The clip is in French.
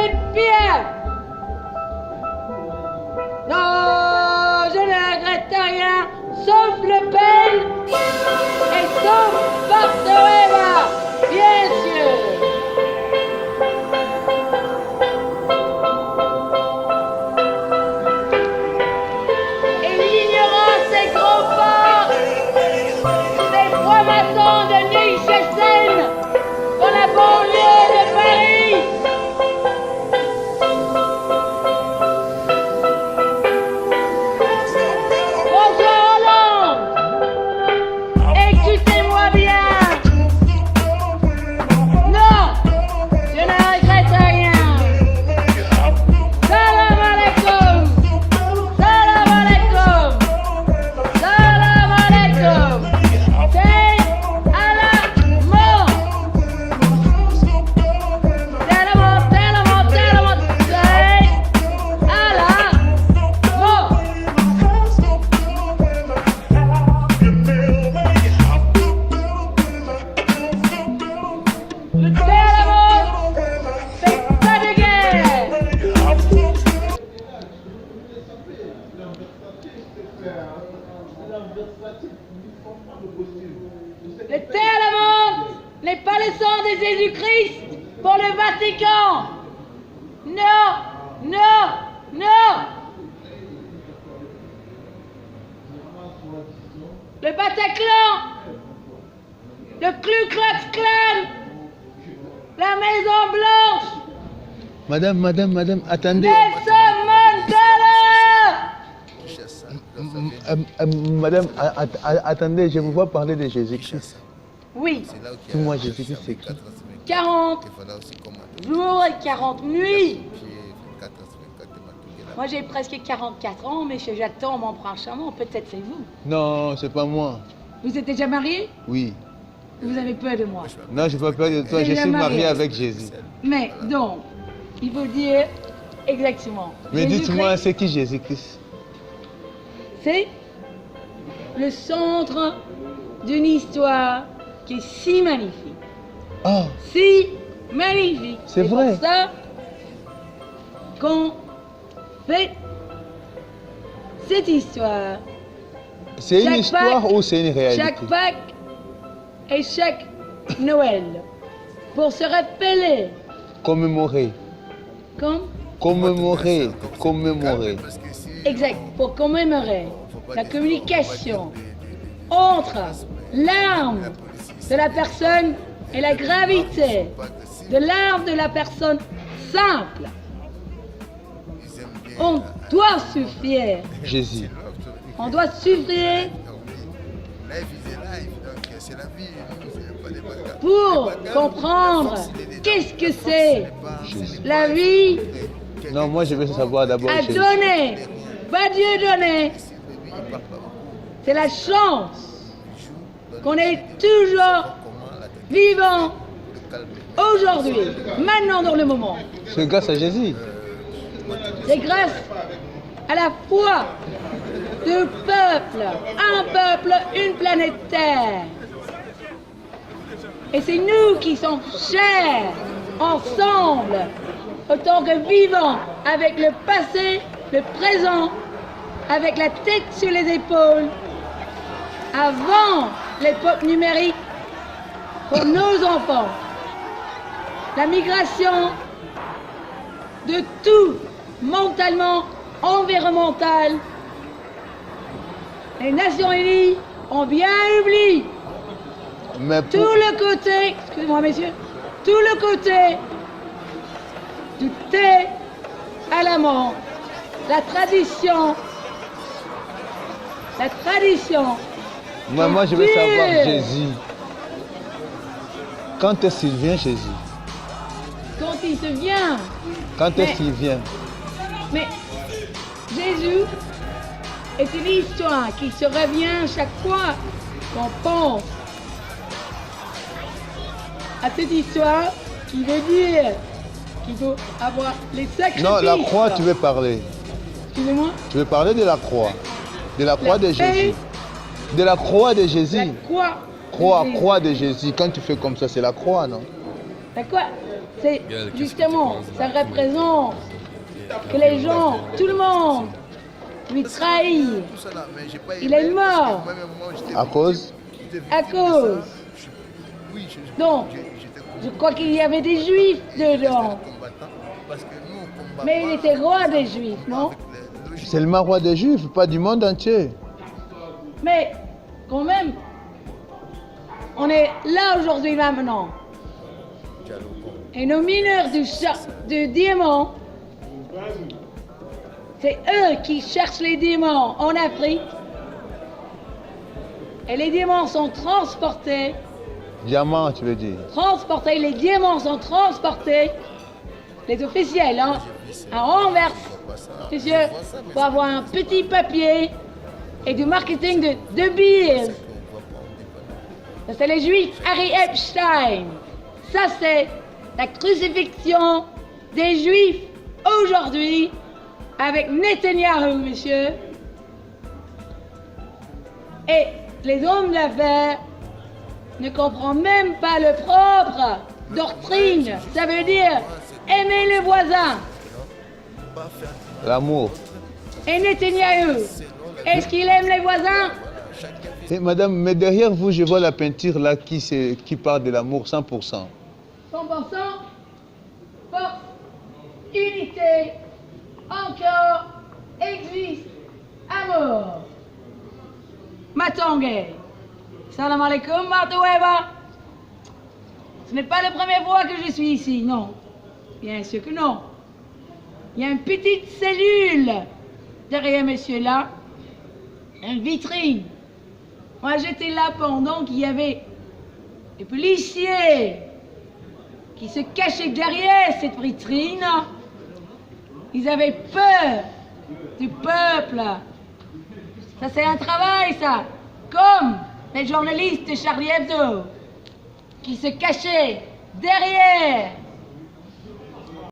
mes pieds. Non, je ne regrette rien, sauf le peine et sauf Porto-Eva, bien sûr. Et l'ignorance est trop forte. Les francs-maçons de Neuilly-sur-Seine, dans la banlieue de Paris. Le thé à la menthe n'est pas le sang de Jésus-Christ pour le Vatican. Non, non, non. Le Bataclan, le Ku Klux Klan, la Maison Blanche. Madame, attendez. Nelson Mandela. Madame, attendez, je vous vois parler de Jésus-Christ. Oui. Dis-moi, Jésus-Christ, c'est qui? 40 jours et 40 nuits. Moi, j'ai presque 44 ans, mais j'attends mon prince charmant. Peut-être c'est vous. Non, c'est pas moi. Vous êtes déjà marié? Oui. Vous avez peur de moi? Non, je n'ai pas peur de toi, je suis marié avec Jésus. Mais donc, il faut dire exactement. Mais dites-moi, c'est qui Jésus-Christ? C'est le centre d'une histoire qui est si magnifique. Oh. Si magnifique. C'est vrai. C'est pour ça qu'on fait cette histoire. C'est une histoire ou c'est une réalité? Chaque Pâques et chaque Noël. Pour se rappeler. Commémorer. Commémorer. Exact. Pour commémorer la communication entre l'âme de la personne et la gravité de l'âme de la personne simple. On doit souffrir. Jésus. On doit souffrir pour comprendre qu'est-ce que c'est la vie. Non, moi je veux savoir d'abord. À donner, va Dieu donner. C'est la chance qu'on est toujours vivant aujourd'hui, maintenant dans le moment. C'est grâce à Jésus. C'est grâce à la foi du peuple, un peuple, une planète Terre. Et c'est nous qui sommes chers ensemble, autant que vivants, avec le passé, le présent, avec la tête sur les épaules, avant l'époque numérique, pour nos enfants. La migration de tout, mentalement, environnemental. Les Nations Unies ont bien oublié tout le côté, excusez-moi messieurs, tout le côté du thé à la menthe, la tradition. Moi je veux savoir Jésus. Quand est-ce qu'il vient Jésus? Quand il se vient. Quand est-ce qu'il vient? Mais Jésus est une histoire qui se revient chaque fois qu'on pense à cette histoire qui veut dire qu'il faut avoir les sacrifices. Non, la croix, tu veux parler. Excusez-moi? Tu veux parler de la croix. De la croix de Jésus. De la croix de Jésus. La croix. Croix de Jésus. Quand tu fais comme ça, c'est la croix, non? D'accord? C'est justement, ça représente que les gens, tout le monde, lui trahit. Il est mort. À cause? À cause. Donc, je crois qu'il y avait des juifs dedans. Mais il était roi des juifs, non? Seulement roi des Juifs, pas du monde entier. Mais quand même, on est là aujourd'hui maintenant. Et nos mineurs du diamant, c'est eux qui cherchent les diamants en Afrique. Et les diamants sont transportés. Diamant, tu veux dire? Transportés, les diamants sont transportés. Les officiels, hein, à Anvers, monsieur, pour avoir un petit papier et du marketing de billes. Ça, c'est les juifs Harry Epstein. Ça, c'est la crucifixion des juifs aujourd'hui avec Netanyahou, monsieur. Et les hommes d'affaires ne comprennent même pas le propre doctrine. Ça veut dire aimer le voisin. L'amour. Et Netanyahou, est-ce qu'il aime les voisins? Et madame, mais derrière vous, je vois la peinture là qui parle de l'amour 100%. 100%, force, unité, encore, existe, amour. Matangé. Salam alaikum, Martoueba. Ce n'est pas la première fois que je suis ici, non. Bien sûr que non. Il y a une petite cellule derrière monsieur là, une vitrine. Moi j'étais là pendant qu'il y avait des policiers qui se cachaient derrière cette vitrine. Ils avaient peur du peuple. Ça c'est un travail ça. Comme les journalistes de Charlie Hebdo qui se cachaient derrière